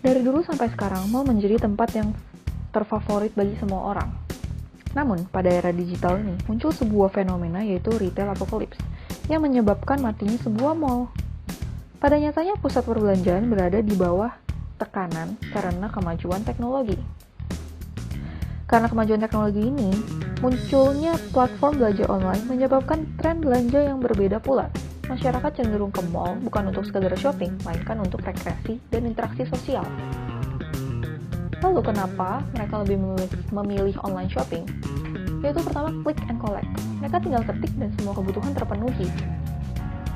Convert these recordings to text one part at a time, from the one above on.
Dari dulu sampai sekarang, mall menjadi tempat yang terfavorit bagi semua orang. Namun, pada era digital ini, muncul sebuah fenomena yaitu retail apocalypse yang menyebabkan matinya sebuah mall. Pada nyatanya, pusat perbelanjaan berada di bawah tekanan karena kemajuan teknologi. Karena kemajuan teknologi ini, munculnya platform belanja online menyebabkan tren belanja yang berbeda pula. Masyarakat cenderung ke mall bukan untuk sekadar shopping, melainkan untuk rekreasi dan interaksi sosial. Lalu kenapa mereka lebih memilih online shopping? Yaitu pertama, click and collect. Mereka tinggal ketik dan semua kebutuhan terpenuhi.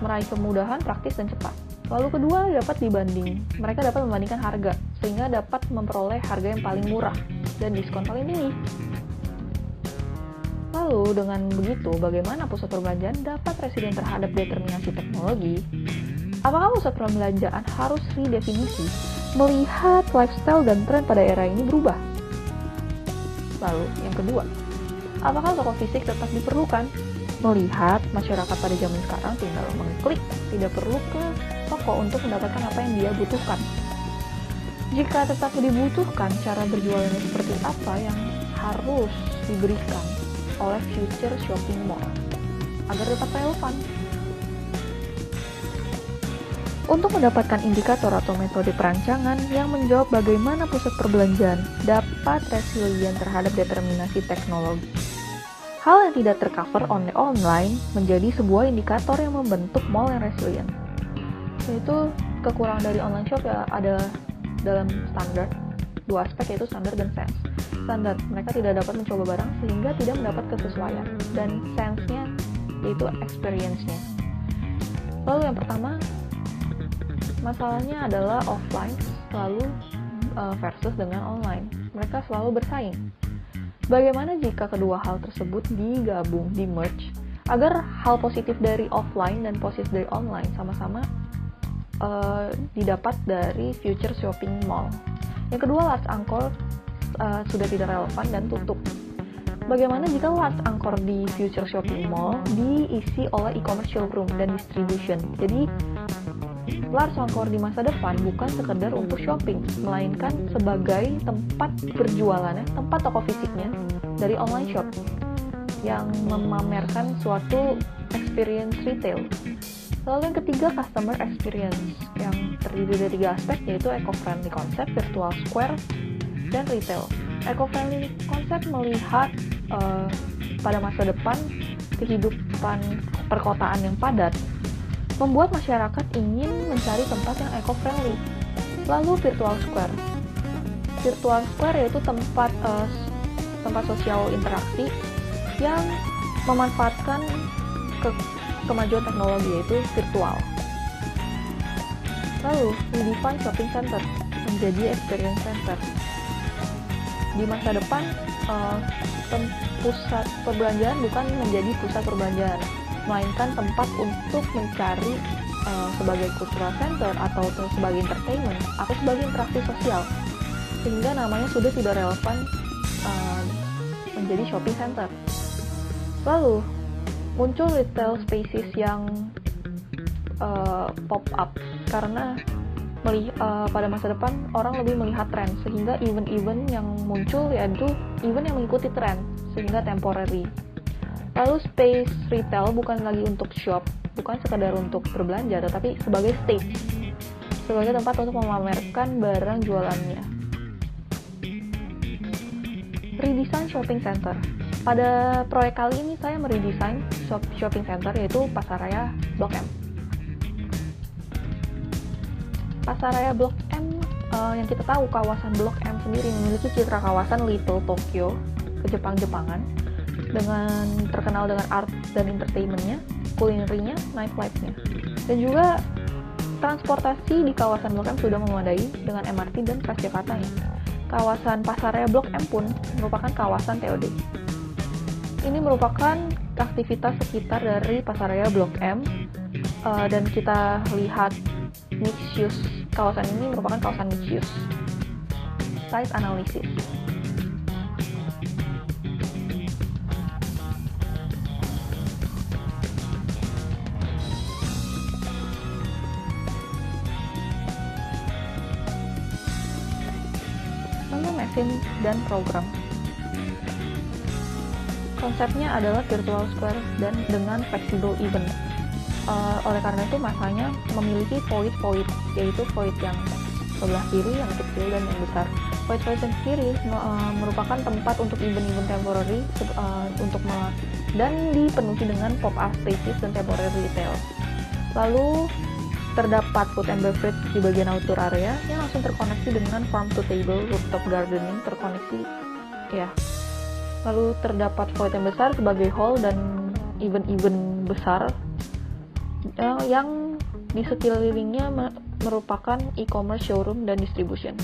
Meraih kemudahan, praktis, dan cepat. Lalu kedua, mereka dapat membandingkan harga, sehingga dapat memperoleh harga yang paling murah dan diskon paling tinggi. Lalu, dengan begitu, bagaimana pusat perbelanjaan dapat resilient terhadap determinasi teknologi? Apakah pusat perbelanjaan harus redefinisi, melihat lifestyle dan tren pada era ini berubah? Lalu, yang kedua, apakah toko fisik tetap diperlukan? Melihat masyarakat pada zaman sekarang tinggal mengklik, tidak perlu ke toko untuk mendapatkan apa yang dia butuhkan. Jika tetap dibutuhkan, cara berjualannya seperti apa yang harus diberikan oleh future shopping mall agar tetap relevan? Untuk mendapatkan indikator atau metode perancangan yang menjawab bagaimana pusat perbelanjaan dapat resilient terhadap determinasi teknologi, hal yang tidak tercover oleh online menjadi sebuah indikator yang membentuk mall yang resilient. Yaitu kekurangan dari online shop ya ada dalam standar, dua aspek yaitu standar dan sense. Standar, mereka tidak dapat mencoba barang sehingga tidak mendapat kesesuaian, dan sense-nya yaitu experience-nya. Lalu yang pertama, masalahnya adalah offline selalu versus dengan online. Mereka selalu bersaing. Bagaimana jika kedua hal tersebut digabung, di-merge, agar hal positif dari offline dan positif dari online sama-sama didapat dari future shopping mall. Yang kedua, Last Anchor sudah tidak relevan dan tutup. Bagaimana jika last anchor di future shopping mall diisi oleh e-commerce showroom dan distribution? Jadi, large anchor di masa depan bukan sekedar untuk shopping, melainkan sebagai tempat berjualannya, tempat toko fisiknya dari online shop yang memamerkan suatu experience retail. Lalu yang ketiga, customer experience yang terdiri dari 3 aspek, yaitu eco-friendly concept, virtual square, dan retail. Eco-friendly concept melihat pada masa depan kehidupan perkotaan yang padat membuat masyarakat ingin mencari tempat yang eco-friendly. Lalu virtual square. Virtual square yaitu tempat sosial interaksi yang memanfaatkan kemajuan teknologi yaitu virtual. Lalu redefine shopping center menjadi experience center. Di masa depan pusat perbelanjaan bukan menjadi pusat perbelanjaan, melainkan tempat untuk mencari sebagai cultural center atau sebagai entertainment atau sebagai interaksi sosial, sehingga namanya sudah tidak relevan menjadi shopping center. Lalu muncul retail spaces yang pop up karena pada masa depan orang lebih melihat tren, sehingga event-event yang muncul yaitu event yang mengikuti tren sehingga temporary. Lalu space retail bukan lagi untuk shop, bukan sekadar untuk berbelanja, tetapi sebagai stage, sebagai tempat untuk memamerkan barang jualannya. Redesign shopping center. Pada proyek kali ini saya meredesign shopping center yaitu Pasaraya Blok M. Pasaraya Blok M yang kita tahu kawasan Blok M sendiri memiliki citra kawasan Little Tokyo, Jepang-Jepangan, dengan terkenal dengan art dan entertainment-nya, kulinerinya, nightlife-nya. Dan juga transportasi di kawasan Blok M sudah memadai dengan MRT dan Transjakarta-nya. Kawasan Pasaraya Blok M pun merupakan kawasan TOD. Ini merupakan aktivitas sekitar dari Pasaraya Blok M, dan kita lihat mixed use. Kawasan ini merupakan kawasan mixed use. Site analysis. scene, dan program. Konsepnya adalah virtual square dan dengan flexible event. Oleh karena itu masanya memiliki void, yaitu void yang sebelah kiri, yang kecil, dan yang besar. Void yang kiri merupakan tempat untuk event-event temporary dan dipenuhi dengan pop-up stages dan temporary retail. Lalu terdapat food and beverage di bagian outdoor area yang langsung terkoneksi dengan farm to table, rooftop gardening terkoneksi ya. Lalu terdapat void yang besar sebagai hall dan event-event besar yang di sekelilingnya merupakan e-commerce showroom dan distribution.